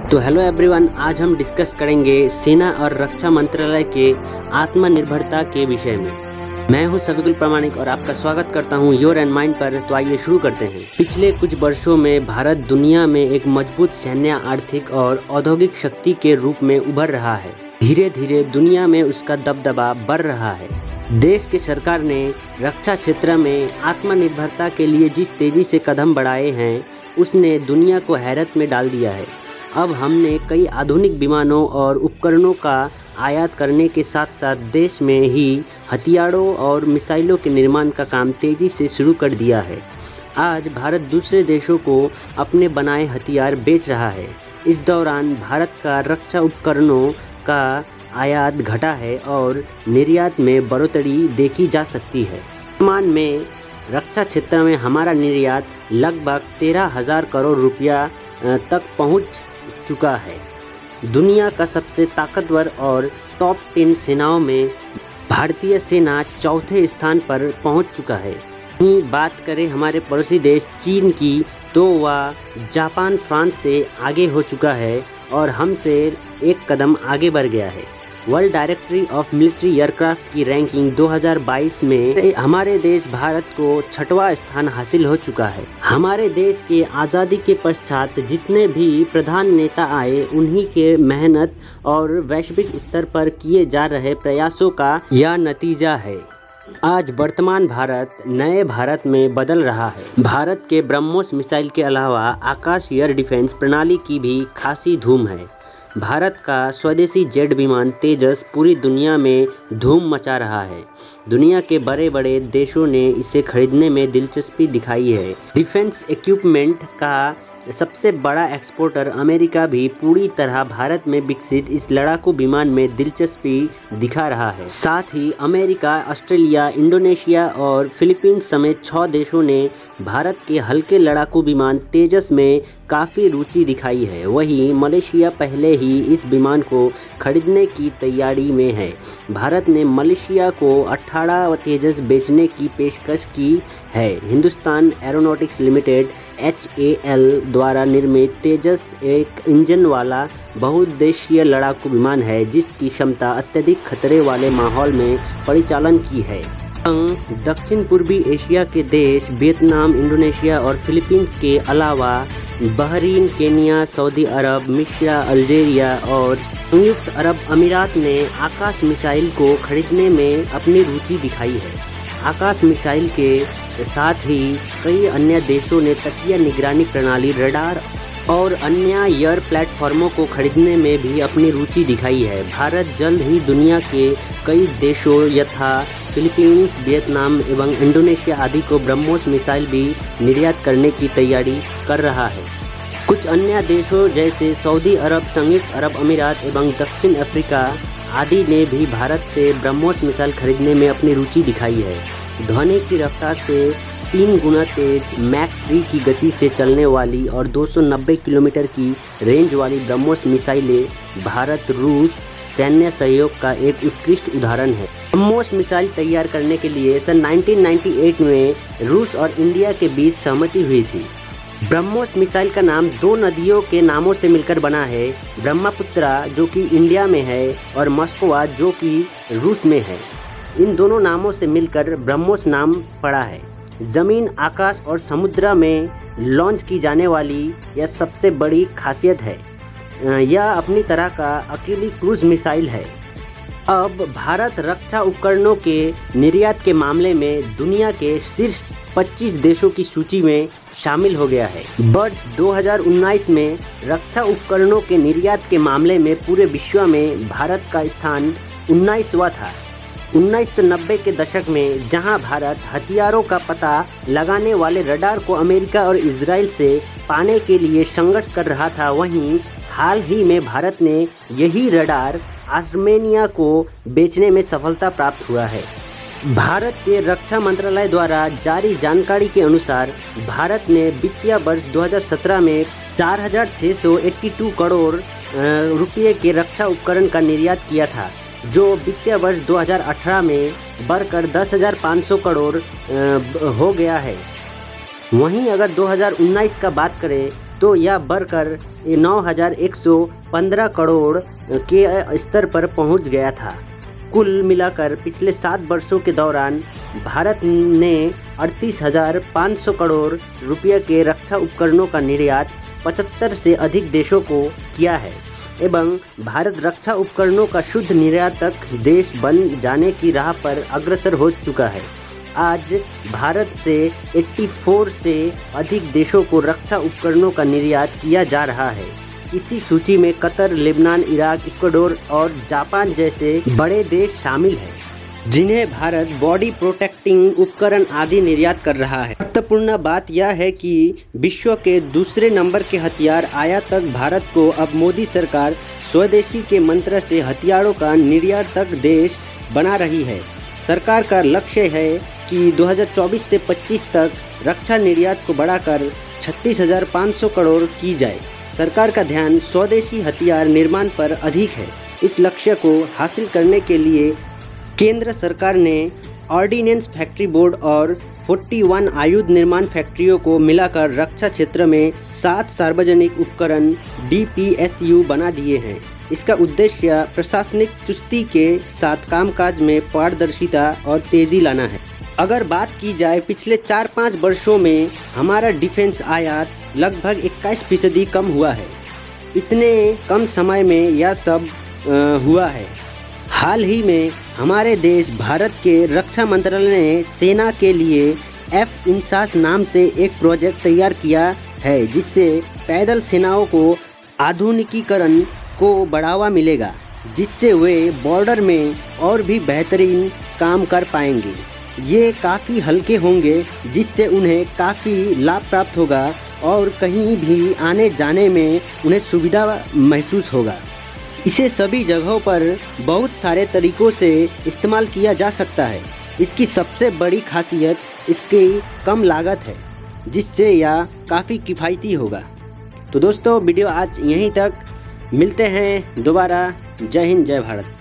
तो hello everyone, आज हम डिस्कस करेंगे सेना और रक्षा मंत्रालय के आत्मनिर्भरता के विषय में। मैं हूं सविकुल प्रामाणिक और आपका स्वागत करता हूं योर एंड माइंड पर। तो आइए शुरू करते हैं। पिछले कुछ वर्षों में भारत दुनिया में एक मजबूत सैन्य, आर्थिक और औद्योगिक शक्ति के रूप में उभर रहा है। धीरे धीरे दुनिया में उसका दबदबा बढ़ रहा है। देश की सरकार ने रक्षा क्षेत्र में आत्मनिर्भरता के लिए जिस तेजी से कदम बढ़ाए हैं, उसने दुनिया को हैरत में डाल दिया है। अब हमने कई आधुनिक विमानों और उपकरणों का आयात करने के साथ साथ देश में ही हथियारों और मिसाइलों के निर्माण का काम तेज़ी से शुरू कर दिया है। आज भारत दूसरे देशों को अपने बनाए हथियार बेच रहा है। इस दौरान भारत का रक्षा उपकरणों का आयात घटा है और निर्यात में बढ़ोतरी देखी जा सकती है। वर्तमान में रक्षा क्षेत्र में हमारा निर्यात लगभग 13,000 करोड़ रुपया तक पहुंच चुका है। दुनिया का सबसे ताकतवर और टॉप 10 सेनाओं में भारतीय सेना चौथे स्थान पर पहुंच चुका है। वहीं बात करें हमारे पड़ोसी देश चीन की, तो वह जापान, फ्रांस से आगे हो चुका है और हमसे एक कदम आगे बढ़ गया है। World directory of military aircraft की रैंकिंग 2022 में हमारे देश भारत को 6वां स्थान हासिल हो चुका है। हमारे देश के आज़ादी के पश्चात जितने भी प्रधान नेता आए, उन्हीं के मेहनत और वैश्विक स्तर पर किए जा रहे प्रयासों का यह नतीजा है। आज वर्तमान भारत नए भारत में बदल रहा है। भारत के ब्रह्मोस मिसाइल के अलावा आकाश एयर डिफेंस प्रणाली की भी खासी धूम है। भारत का स्वदेशी जेट विमान तेजस पूरी दुनिया में धूम मचा रहा है। दुनिया के बड़े बड़े देशों ने इसे खरीदने में दिलचस्पी दिखाई है। डिफेंस इक्विपमेंट का सबसे बड़ा एक्सपोर्टर अमेरिका भी पूरी तरह भारत में विकसित इस लड़ाकू विमान में दिलचस्पी दिखा रहा है। साथ ही अमेरिका, ऑस्ट्रेलिया, इंडोनेशिया और फिलीपींस समेत 6 देशों ने भारत के हल्के लड़ाकू विमान तेजस में काफ़ी रुचि दिखाई है। वहीं मलेशिया पहले ही इस विमान को खरीदने की तैयारी में है। भारत ने मलेशिया को 18 तेजस बेचने की पेशकश की है। हिंदुस्तान एरोनॉटिक्स लिमिटेड HAL द्वारा निर्मित तेजस एक इंजन वाला बहुउद्देशीय लड़ाकू विमान है, जिसकी क्षमता अत्यधिक खतरे वाले माहौल में परिचालन की है। दक्षिण पूर्वी एशिया के देश वियतनाम, इंडोनेशिया और फिलीपींस के अलावा बहरीन, केन्या, सऊदी अरब, मिस्र, अल्जीरिया और संयुक्त अरब अमीरात ने आकाश मिसाइल को खरीदने में अपनी रुचि दिखाई है। आकाश मिसाइल के साथ ही कई अन्य देशों ने तटीय निगरानी प्रणाली, रडार और अन्य एयर प्लेटफॉर्मों को खरीदने में भी अपनी रुचि दिखाई है। भारत जल्द ही दुनिया के कई देशों यथा फिलीपींस, वियतनाम एवं इंडोनेशिया आदि को ब्रह्मोस मिसाइल भी निर्यात करने की तैयारी कर रहा है। कुछ अन्य देशों जैसे सऊदी अरब, संयुक्त अरब अमीरात एवं दक्षिण अफ्रीका आदि ने भी भारत से ब्रह्मोस मिसाइल खरीदने में अपनी रुचि दिखाई है। ध्वनि की रफ्तार से 3 गुना तेज मैक 3 की गति से चलने वाली और 290 किलोमीटर की रेंज वाली ब्रह्मोस मिसाइलें भारत रूस सैन्य सहयोग का एक उत्कृष्ट उदाहरण है। ब्रह्मोस मिसाइल तैयार करने के लिए सन 1998 में रूस और इंडिया के बीच सहमति हुई थी। ब्रह्मोस मिसाइल का नाम 2 नदियों के नामों से मिलकर बना है, ब्रह्मपुत्रा जो कि इंडिया में है और मस्कोवा जो कि रूस में है। इन दोनों नामों से मिलकर ब्रह्मोस नाम पड़ा है। ज़मीन, आकाश और समुद्र में लॉन्च की जाने वाली यह सबसे बड़ी खासियत है। यह अपनी तरह का अकेली क्रूज मिसाइल है। अब भारत रक्षा उपकरणों के निर्यात के मामले में दुनिया के शीर्ष 25 देशों की सूची में शामिल हो गया है। वर्ष 2019 में रक्षा उपकरणों के निर्यात के मामले में पूरे विश्व में भारत का स्थान 19वां था। 1990 के दशक में जहां भारत हथियारों का पता लगाने वाले रडार को अमेरिका और इजराइल से पाने के लिए संघर्ष कर रहा था, वहीं हाल ही में भारत ने यही रडार आर्मेनिया को बेचने में सफलता प्राप्त हुआ है। भारत के रक्षा मंत्रालय द्वारा जारी जानकारी के अनुसार भारत ने वित्तीय वर्ष 2017 में 4,682 करोड़ रुपये के रक्षा उपकरण का निर्यात किया था, जो वित्तीय वर्ष 2018 में बढ़कर 10,500 करोड़ हो गया है। वहीं अगर 2019 का बात करें तो तो यह बढ़कर 9,115 करोड़ के स्तर पर पहुंच गया था। कुल मिलाकर पिछले 7 वर्षों के दौरान भारत ने 38,500 करोड़ रुपये के रक्षा उपकरणों का निर्यात 75 से अधिक देशों को किया है एवं भारत रक्षा उपकरणों का शुद्ध निर्यातक देश बन जाने की राह पर अग्रसर हो चुका है। आज भारत से 84 से अधिक देशों को रक्षा उपकरणों का निर्यात किया जा रहा है। इसी सूची में कतर, लेबनान, इराक, इक्वाडोर और जापान जैसे बड़े देश शामिल हैं, जिन्हें भारत बॉडी प्रोटेक्टिंग उपकरण आदि निर्यात कर रहा है। महत्वपूर्ण बात यह है कि विश्व के दूसरे नंबर के हथियार आयातक भारत को अब मोदी सरकार स्वदेशी के मंत्र से हथियारों का निर्यातक देश बना रही है। सरकार का लक्ष्य है कि 2024 से 25 तक रक्षा निर्यात को बढ़ाकर 36,500 करोड़ की जाए। सरकार का ध्यान स्वदेशी हथियार निर्माण पर अधिक है। इस लक्ष्य को हासिल करने के लिए केंद्र सरकार ने ऑर्डिनेंस फैक्ट्री बोर्ड और 41 आयुध निर्माण फैक्ट्रियों को मिलाकर रक्षा क्षेत्र में 7 सार्वजनिक उपकरण DPSU बना दिए हैं। इसका उद्देश्य प्रशासनिक चुस्ती के साथ कामकाज में पारदर्शिता और तेजी लाना है। अगर बात की जाए पिछले 4-5 वर्षों में हमारा डिफेंस आयात लगभग 21% कम हुआ है। इतने कम समय में यह सब हुआ है। हाल ही में हमारे देश भारत के रक्षा मंत्रालय ने सेना के लिए F-INSAS नाम से एक प्रोजेक्ट तैयार किया है, जिससे पैदल सेनाओं को आधुनिकीकरण को बढ़ावा मिलेगा, जिससे वे बॉर्डर में और भी बेहतरीन काम कर पाएंगे। ये काफ़ी हल्के होंगे, जिससे उन्हें काफ़ी लाभ प्राप्त होगा और कहीं भी आने जाने में उन्हें सुविधा महसूस होगा। इसे सभी जगहों पर बहुत सारे तरीक़ों से इस्तेमाल किया जा सकता है। इसकी सबसे बड़ी खासियत इसकी कम लागत है, जिससे यह काफ़ी किफ़ायती होगा। तो दोस्तों, वीडियो आज यहीं तक। मिलते हैं दोबारा। जय हिंद, जय भारत।